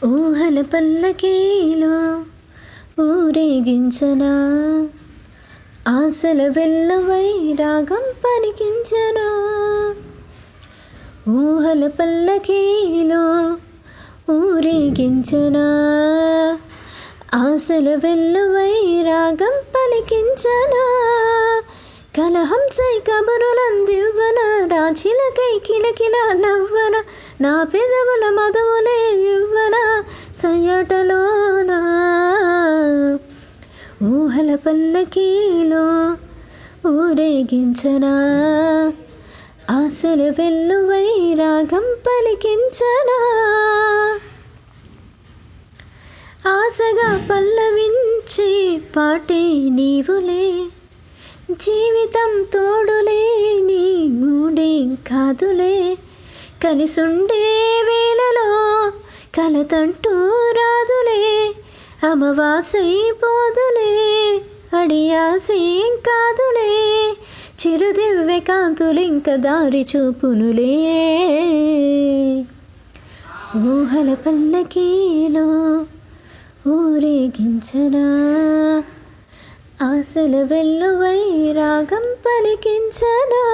ఊహల పల్లకీలో ఊరేగించనా, ఆశల వెల్లువై రాగం పలికించనా. ఊహల పల్లకీలో ఊరేగించనా, ఆశల వెల్లువై రాగం పలికించనా. కలహంసై కబురులందివ్వన, రాచిలకై కిలకిల నవ్వన, నా పెదవుల మధువులే ఇవ్వన సయటలోన. ఊహల పల్లకీలో ఊరేగించనా, ఆశల వెల్లువై రాగం పలికించనా. ఆశగా పల్లవించే పాటే నీవులే, జీవితం తోడులే నీ మూడే కాదులే. కలిసుండే వేళలో కలతంటూ రాదులే, అమవాసై పోదులే అడియాసేం కాదులే. చిరుదివ్వె కాంతులింక దారి చూపునులే. ఊహల పల్లకీలో ఊరేగించనా, ఆశల వెల్లువై రాగం పలికించనా.